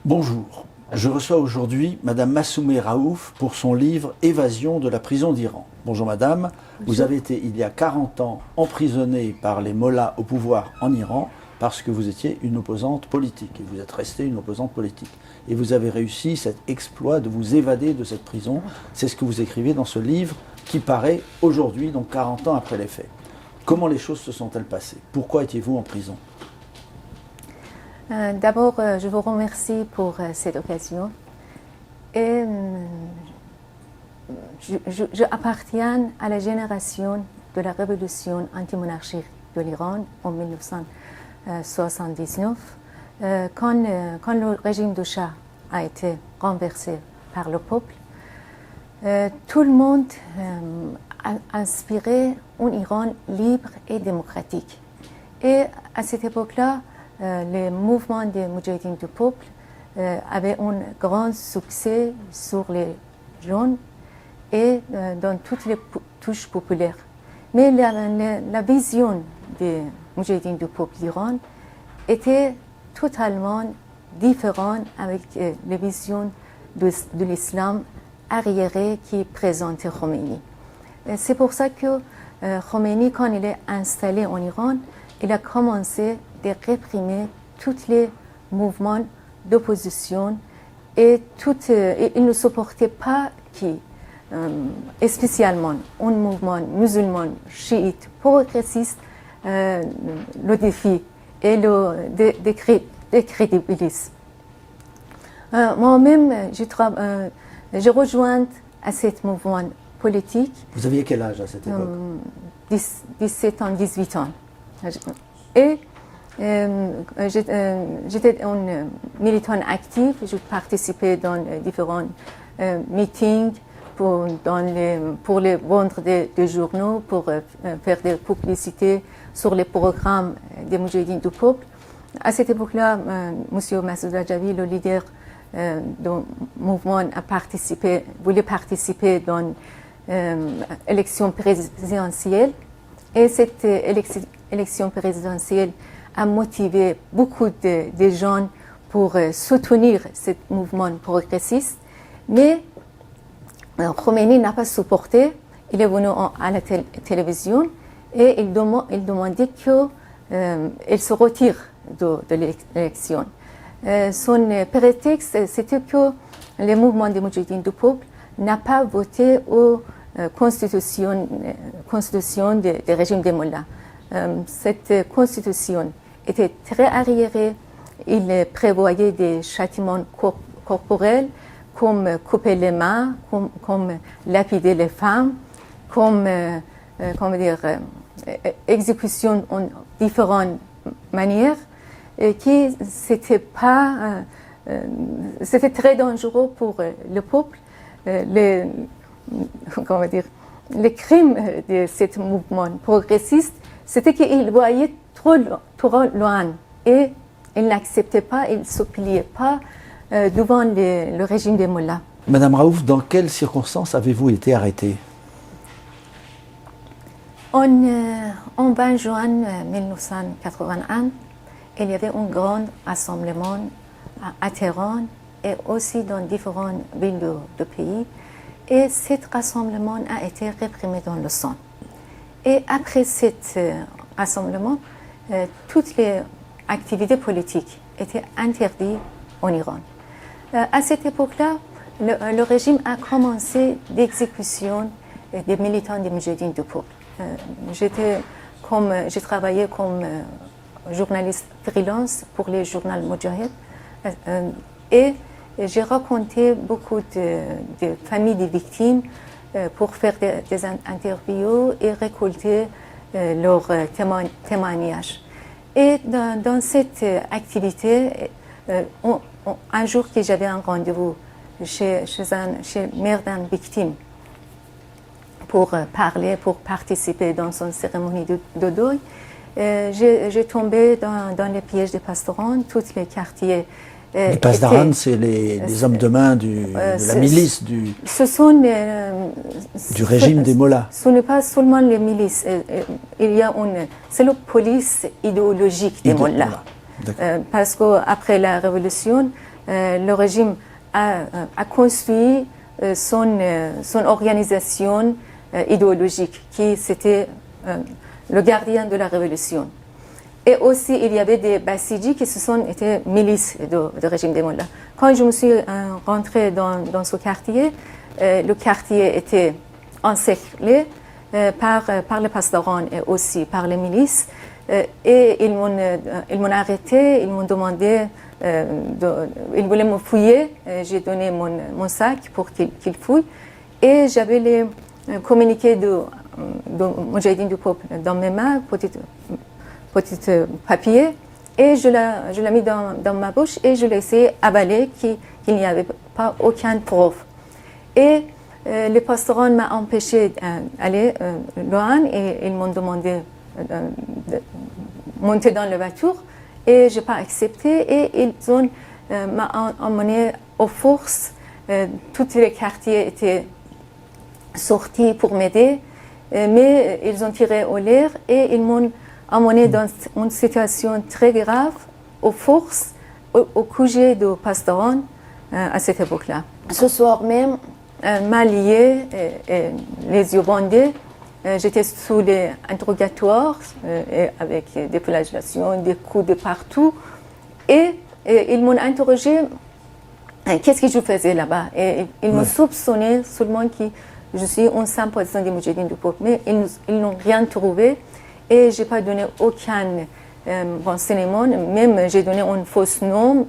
Bonjour, je reçois aujourd'hui Madame Massoumeh Raouf pour son livre « Évasion de la prison d'Iran ». Bonjour Madame, vous avez été il y a 40 ans emprisonnée par les mollahs au pouvoir en Iran parce que vous étiez une opposante politique et vous êtes restée une opposante politique. Et vous avez réussi cet exploit de vous évader de cette prison. C'est ce que vous écrivez dans ce livre qui paraît aujourd'hui, donc 40 ans après les faits. Comment les choses se sont-elles passées? Pourquoi étiez-vous en prison? D'abord, je vous remercie pour cette occasion. Et je appartiens à la génération de la révolution anti-monarchique de l'Iran en 1979, quand le régime de Shah a été renversé par le peuple. Tout le monde a inspiré un Iran libre et démocratique. Et à cette époque-là, les mouvements des Moudjahidines du peuple avaient un grand succès sur les jeunes et dans toutes les touches populaires. Mais la vision des Moudjahidines du peuple d'Iran était totalement différente avec les visions de l'islam arriéré qui présentait Khomeini. C'est pour ça que Khomeini, quand il est installé en Iran, il a commencé de réprimer tous les mouvements d'opposition et il ne supportait pas spécialement un mouvement musulman chiite progressiste le défie et le décrédibilise. Moi-même, j'ai rejoint à ce mouvement politique. Vous aviez quel âge à cette époque? 17 ans, 18 ans. Et j'étais une militante active, je participais dans différents meetings pour les vendre des journaux, pour faire des publicités sur les programmes des Moudjahidines du peuple. À cette époque-là, M. Massoud Rajavi, le leader du mouvement, voulait participer dans l'élection présidentielle. Et cette élection présidentielle a motivé beaucoup de gens pour soutenir ce mouvement progressiste. Mais Khomeini n'a pas supporté. Il est venu à la télévision et il demandait qu'il se retire de l'élection. Son prétexte, c'était que le mouvement des Moudjahidines du peuple n'a pas voté aux constitution du régime des mollahs. Cette constitution était très arriérée. Il prévoyait des châtiments corporels comme couper les mains, comme lapider les femmes, comme exécution en différentes manières, et c'était très dangereux pour le peuple. Les crimes de ce mouvement progressiste, c'était qu'il voyait trop loin et il n'acceptait pas, il ne se pliait pas devant le régime des mollahs. Madame Raouf, dans quelles circonstances avez-vous été arrêtée? En 20 juin 1981, il y avait un grand rassemblement à Téhéran et aussi dans différentes villes du pays. Et cet rassemblement a été réprimé dans le sang. Et après cet rassemblement, toutes les activités politiques étaient interdites en Iran. À cette époque-là, le régime a commencé l'exécution des militants des Moudjahidines du peuple. J'ai travaillé comme journaliste freelance pour les journaux Moudjahid et j'ai raconté beaucoup de familles de victimes pour faire des interviews et récolter leurs témoignages. Et dans cette activité, un jour que j'avais un rendez-vous chez mère d'une victime pour participer dans une cérémonie de deuil, j'ai tombé dans les pièges des pastorans, tous les quartiers. Les pasdarans, c'est les hommes de main de la milice du régime des mollahs. Ce n'est pas seulement les milices. C'est la police idéologique des mollahs. Parce qu'après la révolution, le régime a construit son organisation idéologique, qui c'était le gardien de la révolution. Et aussi, il y avait des Bassidji qui se sont été milices du régime des Mollahs. Quand je me suis rentrée dans ce quartier, le quartier était encerclé par les pastorans et aussi par les milices. Et ils m'ont arrêté, ils m'ont demandé, ils voulaient me fouiller. J'ai donné mon sac pour qu'ils fouillent. Et j'avais les communiqués de Moudjahidine du peuple dans mes mains, petit papier. Et je l'ai mis dans ma bouche et je l'ai essayé avaler qu'il n'y avait pas aucune preuve. Et les pastorans m'ont empêché d'aller loin et ils m'ont demandé de monter dans la voiture et je n'ai pas accepté et ils ont m'ont emmené aux forces. Tous les quartiers étaient sortis pour m'aider, mais ils ont tiré au l'air et ils m'ont emmené dans une situation très grave aux forces, au QG de Pastoran à cette époque-là. Ce soir même, m'a lié et les yeux bandés. J'étais sous les interrogatoires avec des flagellations, des coups de partout. Et ils m'ont interrogé qu'est-ce que je faisais là-bas. Et ils m'ont soupçonné seulement que je suis un sympathisant des Moudjahidines du peuple. Mais ils n'ont rien trouvé et je n'ai pas donné aucun renseignement. Même j'ai donné un faux nom.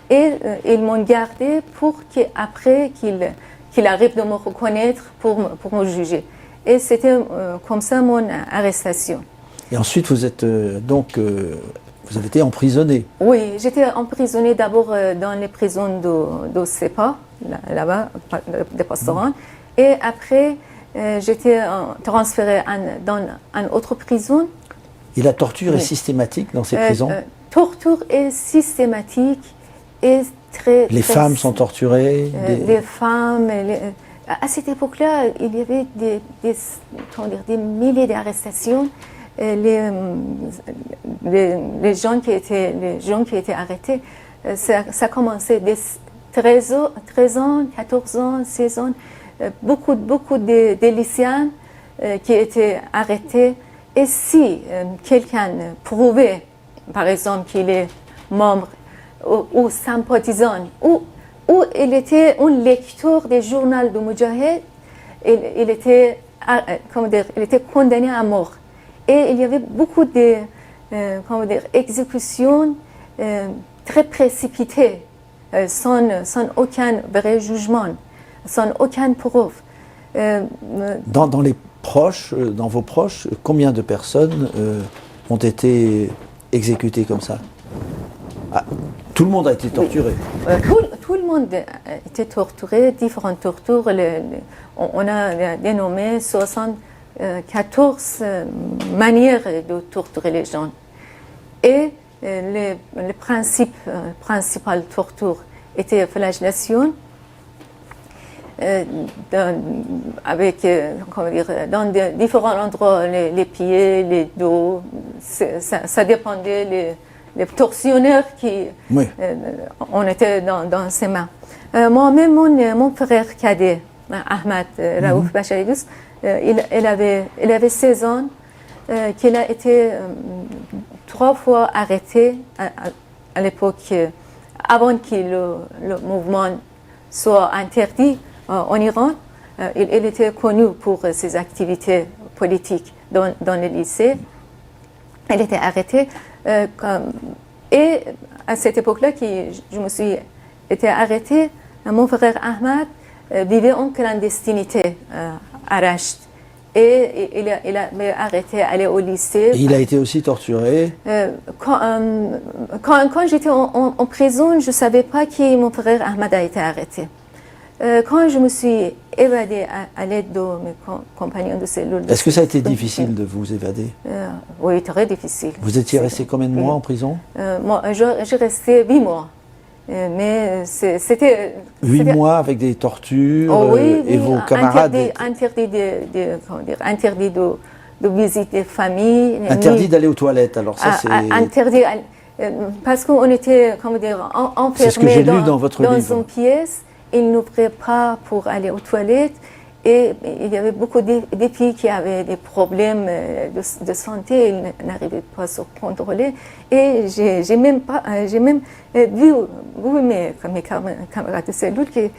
Et ils m'ont gardé pour qu'après qu'il arrive de me reconnaître pour me juger. Et c'était comme ça mon arrestation. Et ensuite, vous êtes vous avez été emprisonné. Oui, j'étais emprisonnée d'abord dans les prisons de Sepa, là-bas, des pastorans. Et après, j'étais transférée dans une autre prison. Et la torture est systématique dans ces prisons? Torture est systématique et très... Les femmes sont torturées? Les femmes... À cette époque-là, il y avait des milliers d'arrestations. Les gens qui étaient arrêtés, ça commençait dès 13 ans, 14 ans, 16 ans. Beaucoup de lycéens qui étaient arrêtés. Et si quelqu'un prouvait, par exemple, qu'il est membre ou sympathisant, ou il était un lecteur des journaux de Moudjahid, il était condamné à mort. Et il y avait beaucoup d'exécutions très précipitées, sans aucun vrai jugement, sans aucune preuve. Dans vos proches, combien de personnes ont été exécutées comme ça? Tout le monde a été torturé. Tout le monde a été torturé, différentes tortures. On a dénommé 74 manières de torturer les gens. Et les principales tortures étaient flagellation, dans différents endroits, les pieds, les dos. Ça dépendait les tortionnaires qui on était dans ses mains. Moi-même, mon frère cadet, Ahmad Raouf Bacharidous, il avait 16 ans, qu'il a été 3 fois arrêté à l'époque, avant que le mouvement soit interdit en Iran. Il était connu pour ses activités politiques dans les lycées. Il était arrêté. Et à cette époque-là, je me suis été arrêtée, mon frère Ahmad vivait en clandestinité à Rasht. Et il a été arrêté, aller au lycée. Et il a été aussi torturé? Quand j'étais en prison, je ne savais pas que mon frère Ahmad a été arrêté. Quand je me suis évadée à l'aide de mes compagnons de cellule... Est-ce que ça a été difficile de vous évader? Oui, très difficile. Vous étiez resté combien de mois en prison? Moi, j'ai resté 8 mois. Mais c'était... 8 mois avec des tortures et vos camarades... Interdit de visiter famille. Interdit d'aller aux toilettes, alors ça c'est... Interdit parce qu'on était, comment dire, C'est ce que enfermés j'ai lu dans votre dans livre. une pièce. Ils n'ouvraient pas pour aller aux toilettes. Et il y avait beaucoup de filles qui avaient des problèmes de santé, ils n'arrivaient pas à se contrôler. Et j'ai même vu mes camarades de cellule qui,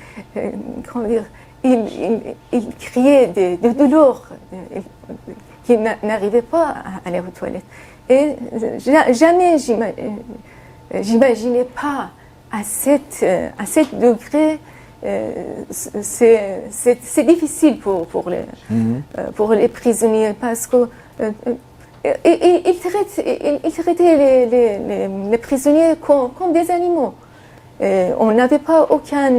comment dire, ils criaient de douleur, qu'ils n'arrivaient pas à aller aux toilettes. Et jamais j'imaginais pas à cet degré. C'est difficile pour les prisonniers parce que ils traitaient les prisonniers comme des animaux. On n'avait pas aucun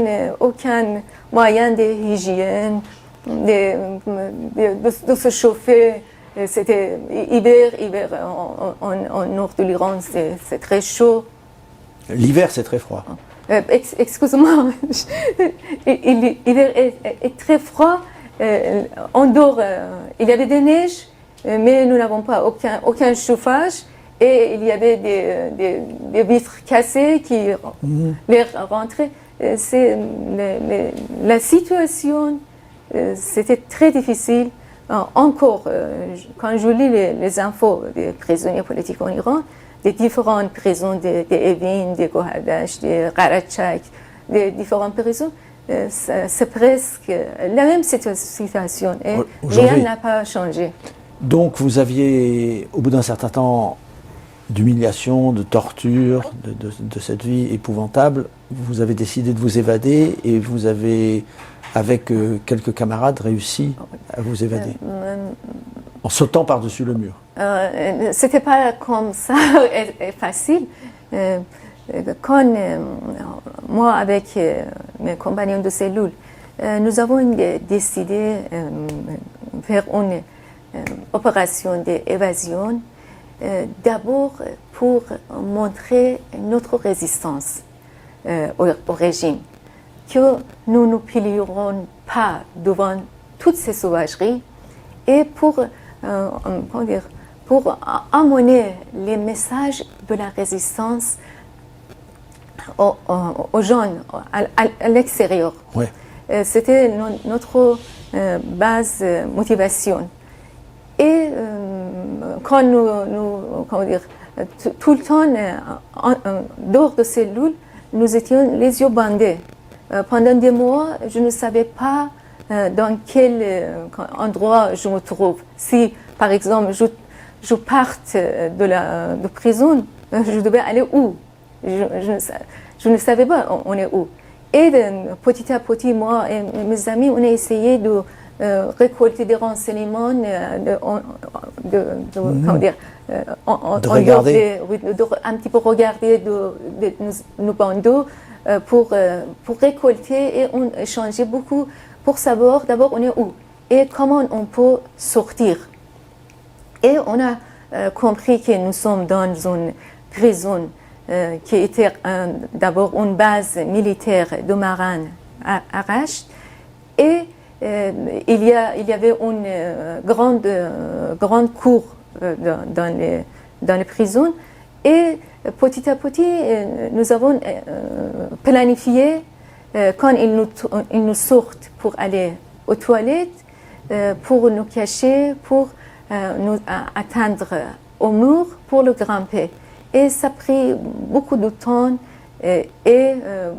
moyen de hygiène, de se chauffer. C'était hiver en nord de l'Iran, c'est très chaud. L'hiver, c'est très froid. Excusez-moi, l'hiver est très froid. En dehors, il y avait des neiges, mais nous n'avons pas aucun chauffage. Et il y avait des vitres cassées qui l'air rentrait. La situation, c'était très difficile. Encore, quand je lis les infos des prisonniers politiques en Iran, des différentes prisons, des Evin, des Gohadash, des Qarachak, des différentes prisons, c'est presque la même situation et rien n'a pas changé. Donc vous aviez, au bout d'un certain temps d'humiliation, de torture, de cette vie épouvantable, vous avez décidé de vous évader et vous avez, avec quelques camarades, réussi à vous évader en sautant par-dessus le mur. C'était pas comme ça facile. Quand moi, avec mes compagnons de cellule, nous avons décidé de faire une opération d'évasion, d'abord pour montrer notre résistance au régime, que nous ne plierons pas devant toutes ces sauvageries et pour amener les messages de la résistance aux jeunes, à l'extérieur. Ouais. C'était notre base motivation. Et quand tout le temps, dehors de cellule, nous étions les yeux bandés. Pendant des mois, je ne savais pas dans quel endroit je me trouve. Si, par exemple, je parte de prison, je devais aller où? Je ne savais pas on est où. Et petit à petit, moi et mes amis, on a essayé de récolter des renseignements, regarder. Un petit peu regarder nos bandeaux pour récolter et on échangeait beaucoup pour savoir d'abord on est où et comment on peut sortir. Et on a compris que nous sommes dans une prison qui était d'abord une base militaire de Maran à Rasht. Et il y avait une grande cour dans les prisons. Et petit à petit, nous avons planifié quand ils nous sortent pour aller aux toilettes, pour nous cacher, pour nous atteindre au mur, pour le grimper. Et ça a pris beaucoup de temps et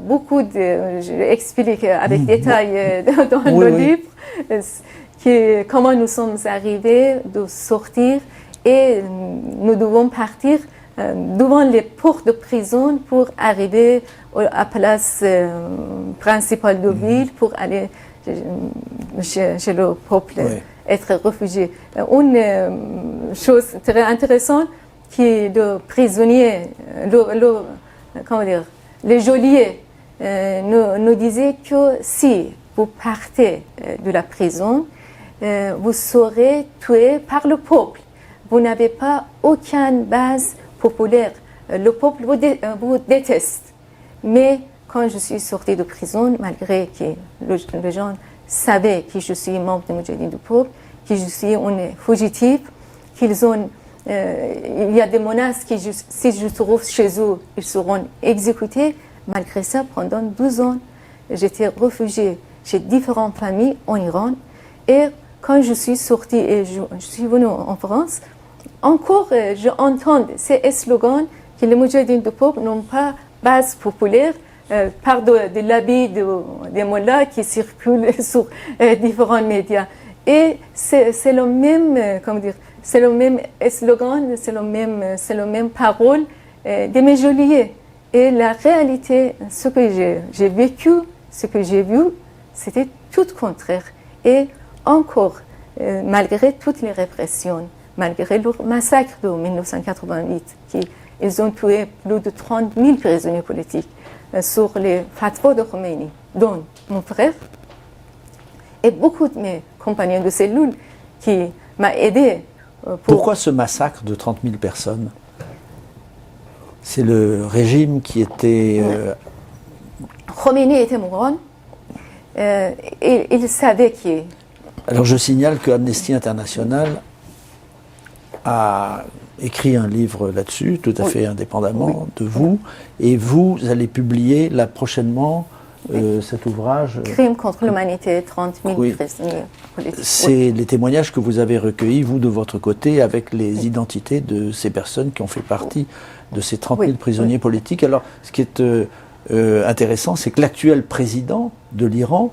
beaucoup de... Je explique avec détail dans le livre comment nous sommes arrivés de sortir et nous devons partir devant les portes de prison pour arriver à la place principale de ville pour aller chez le peuple, être réfugié. Une chose très intéressante qui est le prisonnier, le geôlier nous disait que si vous partez de la prison, vous serez tué par le peuple. Vous n'avez pas aucune base populaire. Le peuple vous déteste. Mais quand je suis sortie de prison, malgré que les gens savaient que je suis membre du Moudjahidine du peuple, que je suis une fugitive, qu'ils ont il y a des menaces qui, si je trouve chez eux, ils seront exécutés. Malgré ça, pendant 12 ans, j'étais réfugiée chez différentes familles en Iran. Et quand je suis sortie et je suis venue en France, encore j'entends ces slogans que les Moudjahidines du peuple n'ont pas base populaire par de l'habit des mollahs qui circulent sur différents médias. Et c'est le même, comment dire, c'est le même slogan, c'est le même parole de mes geôliers. Et la réalité, ce que j'ai vécu, ce que j'ai vu, c'était tout contraire. Et encore, malgré toutes les répressions, malgré le massacre de 1988, ils ont tué plus de 30 000 prisonniers politiques sur les fatwas de Khomeini, dont mon frère et beaucoup de mes compagnons de cellule qui m'ont aidé. Pourquoi ce massacre de 30 000 personnes? C'est le régime qui était... Khomeini était mourant. Il savait qui. Alors je signale que Amnesty International a écrit un livre là-dessus, tout à fait indépendamment de vous, et vous allez publier là prochainement cet ouvrage. Crime contre l'humanité, 30 000 prisonniers politiques. C'est les témoignages que vous avez recueillis, vous, de votre côté, avec les identités de ces personnes qui ont fait partie de ces 30 000 prisonniers politiques. Alors, ce qui est intéressant, c'est que l'actuel président de l'Iran,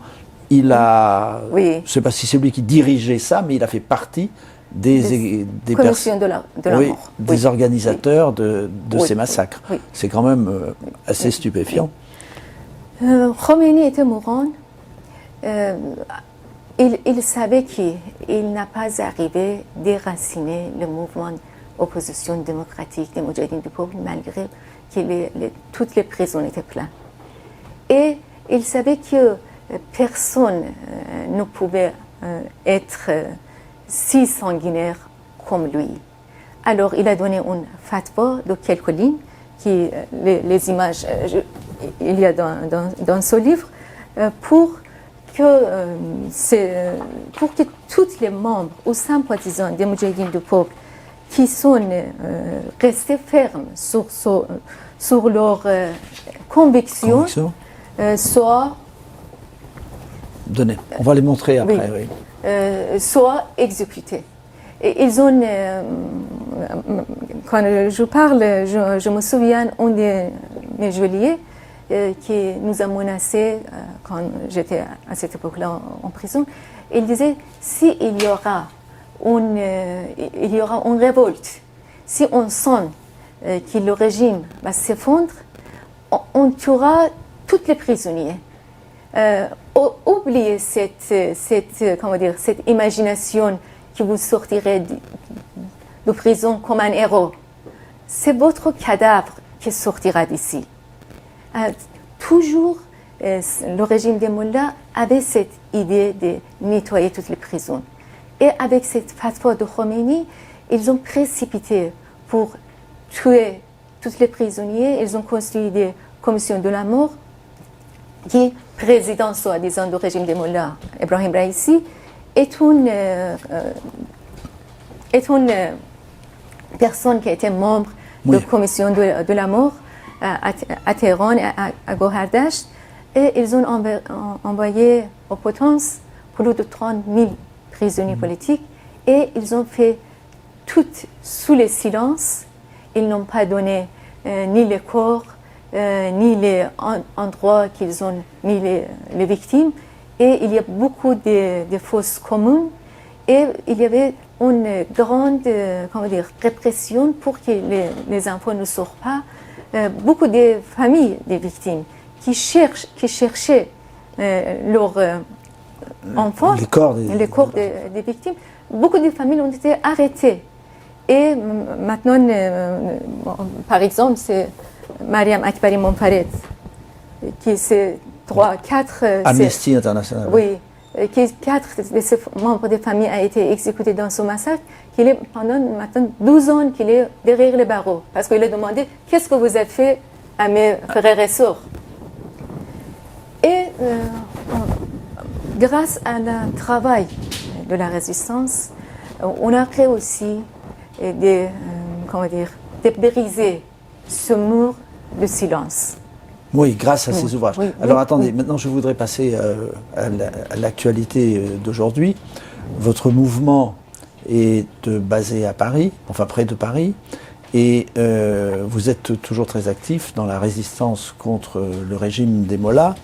il a, je ne sais pas si c'est lui qui dirigeait ça, mais il a fait partie des commissions de la mort. Des organisateurs de ces massacres. C'est quand même assez stupéfiant. Khomeini était mourant. Il savait qu'il n'a pas arrivé à déraciner le mouvement d'opposition démocratique des Moudjahidines du peuple, malgré que toutes les prisons étaient pleines. Et il savait que personne ne pouvait être si sanguinaire comme lui. Alors il a donné une fatwa de quelques lignes, qui, les images, il y a dans ce livre, pour que tous les membres ou sympathisants des Moudjahidines du peuple qui sont restés fermes sur leur conviction soient donnés. On va les montrer après. Soient exécutés. Et ils ont, quand je parle, je me souviens d'un de mes geôliers qui nous a menacés quand j'étais à cette époque-là en prison. Il disait, s'il y aura une révolte, si on sent que le régime va s'effondrer, on tuera tous les prisonniers. Oubliez cette imagination que vous sortirez de prison comme un héros. C'est votre cadavre qui sortira d'ici. Toujours, le régime des mollahs avait cette idée de nettoyer toutes les prisons. Et avec cette fatwa de Khomeini, ils ont précipité pour tuer tous les prisonniers. Ils ont construit des commissions de la mort qui, président soi-disant du régime des mollahs, Ebrahim Raïssi, est une personne qui a été membre de la commission de la mort à Téhéran et à Gohardasht, et ils ont envoyé aux potences plus de 30 000 prisonniers politiques, et ils ont fait tout sous le silence. Ils n'ont pas donné ni les corps, ni les endroits qu'ils ont mis les victimes, et il y a beaucoup de fosses communes, et il y avait une grande répression pour que les enfants ne sortent pas. Beaucoup de familles des victimes qui cherchaient leurs enfants, les corps des victimes, beaucoup de familles ont été arrêtées. Et maintenant, par exemple, c'est Mariam Akbari Monfared, qui c'est 4... Amnesty International. Oui, qui 4 de ses membres de famille a été exécuté dans ce massacre, qu'il est pendant maintenant 12 ans qu'il est derrière les barreaux, parce qu'il a demandé qu'est-ce que vous avez fait à mes frères et sœurs. Et grâce à le travail de la résistance, on a créé aussi des de briser ce mur de silence. Oui, grâce à ces ouvrages. Alors attendez, oui. maintenant je voudrais passer à l'actualité d'aujourd'hui. Votre mouvement est basé à Paris, enfin près de Paris, et vous êtes toujours très actif dans la résistance contre le régime des Mollahs,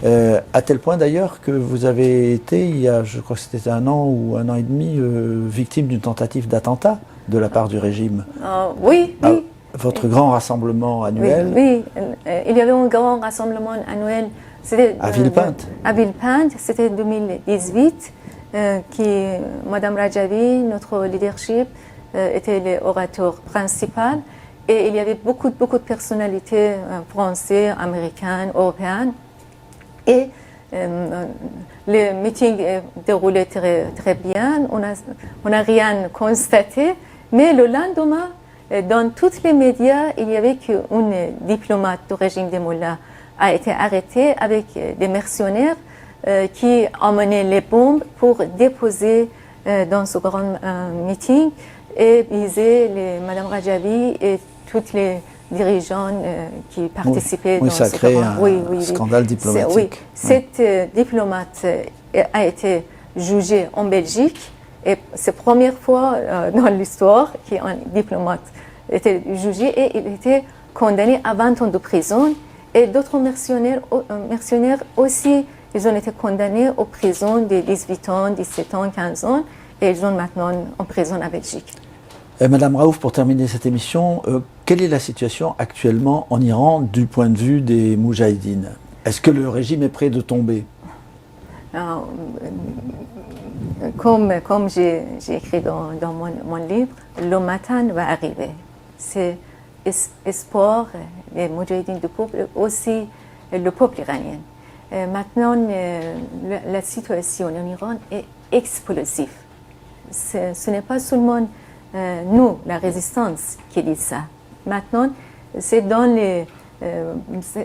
à tel point d'ailleurs que vous avez été, il y a, je crois que c'était 1 an ou 1 an et demi, victime d'une tentative d'attentat de la part du régime. Oui. Votre grand rassemblement annuel. Oui, il y avait un grand rassemblement annuel. C'était à Villepinte. À Villepinte, c'était 2018, qui Madame Rajavi, notre leadership, était l'orateur principal. Et il y avait beaucoup de personnalités françaises, américaines, européennes. Et le meeting déroulait très bien. On n'a rien constaté. Mais le lendemain, dans tous les médias, il y avait qu'une diplomate du régime des Mollahs a été arrêtée avec des mercenaires qui emmenaient les bombes pour déposer dans ce grand meeting et viser Madame Rajavi et toutes les dirigeants qui participaient dans ça ce crée grand... un scandale diplomatique. Cette diplomate a été jugée en Belgique. Et c'est la première fois dans l'histoire qu'un diplomate était jugé et il était condamné à 20 ans de prison. Et d'autres mercenaires aussi, ils ont été condamnés aux prisons de 18 ans, 17 ans, 15 ans. Et ils sont maintenant en prison en Belgique. Madame Raouf, pour terminer cette émission, quelle est la situation actuellement en Iran du point de vue des Moudjahidines? Est-ce que le régime est prêt de tomber? Comme j'ai écrit dans mon livre, le matin va arriver. C'est espoir des Moudjahidines du peuple, aussi le peuple iranien. Maintenant, la situation en Iran est explosive. Ce n'est pas seulement nous, la résistance, qui dit ça. Maintenant, c'est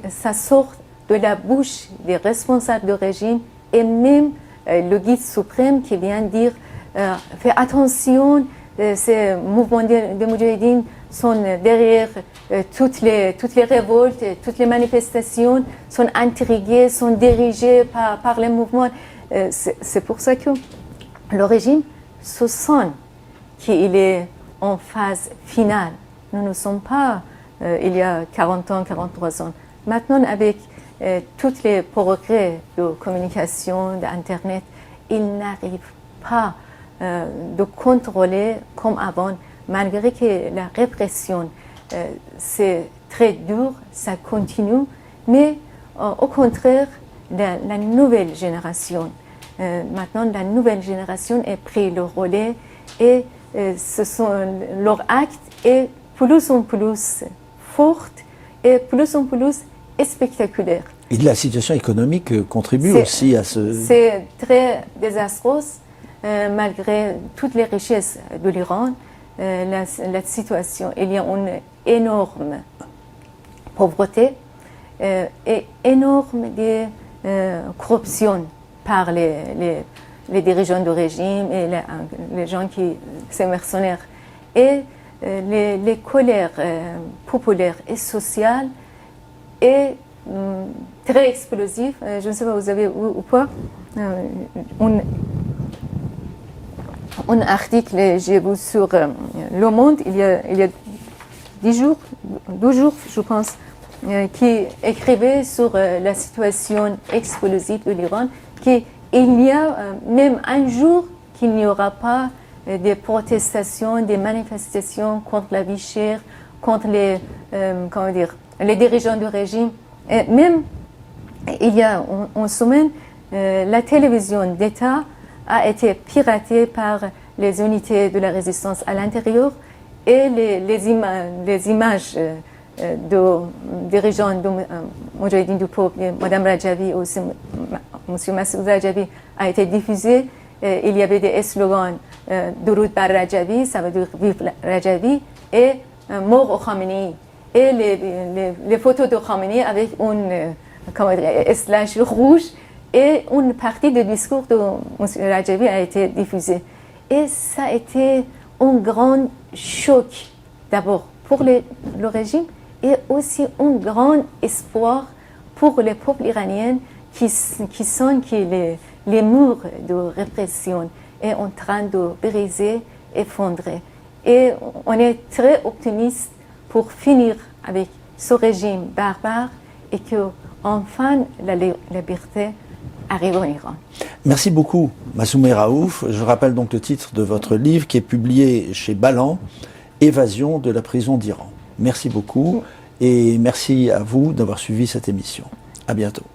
ça sort de la bouche des responsables du régime et même le guide suprême qui vient dire fais attention, ces mouvements de Moudjahidines sont derrière toutes les révoltes, toutes les manifestations, sont intriguées, sont dirigées par les mouvements. C'est pour ça que le régime se sent qu'il est en phase finale. Nous ne sommes pas il y a 40 ans, 43 ans. Maintenant, avec tous les progrès de communication, d'Internet, ils n'arrivent pas de contrôler comme avant, malgré que la répression, c'est très dur, ça continue, mais au contraire, la nouvelle génération, maintenant la nouvelle génération a pris le relais et leur acte est plus en plus forte et plus en plus spectaculaire. Et la situation économique contribue aussi à ce... C'est très désastreux, malgré toutes les richesses de l'Iran. La situation, il y a une énorme pauvreté et énorme de corruption par les dirigeants du régime et les gens ces mercenaires. Et les colères populaires et sociales est très explosive. Je ne sais pas, vous avez vu ou pas un article j'ai vu sur Le Monde il y a 12 jours, je pense, qui écrivait sur la situation explosive de l'Iran, qu'il y a même un jour qu'il n'y aura pas des protestations, des manifestations contre la vie chère, contre les dirigeants du régime. Et même il y a une semaine, la télévision d'État a été piratée par les unités de la résistance à l'intérieur et les images de dirigeants de Moudjahidines du peuple, Mme Rajavi aussi, M. Massoud Rajavi, a été diffusée. Il y avait des slogans Durud bar Rajavi, ça veut dire vive Rajavi, et mort au Khamenei. Et les photos de Khamenei avec une slash rouge et une partie du discours de M. Rajavi a été diffusée. Et ça a été un grand choc d'abord pour le régime et aussi un grand espoir pour les peuples iraniens qui sentent que les murs de répression est en train de briser, effondrer. Et on est très optimiste pour finir avec ce régime barbare et que enfin la liberté arrive en Iran. Merci beaucoup, Massoumeh Raouf. Je rappelle donc le titre de votre livre qui est publié chez Ballant, Évasion de la prison d'Iran. Merci beaucoup et merci à vous d'avoir suivi cette émission. À bientôt.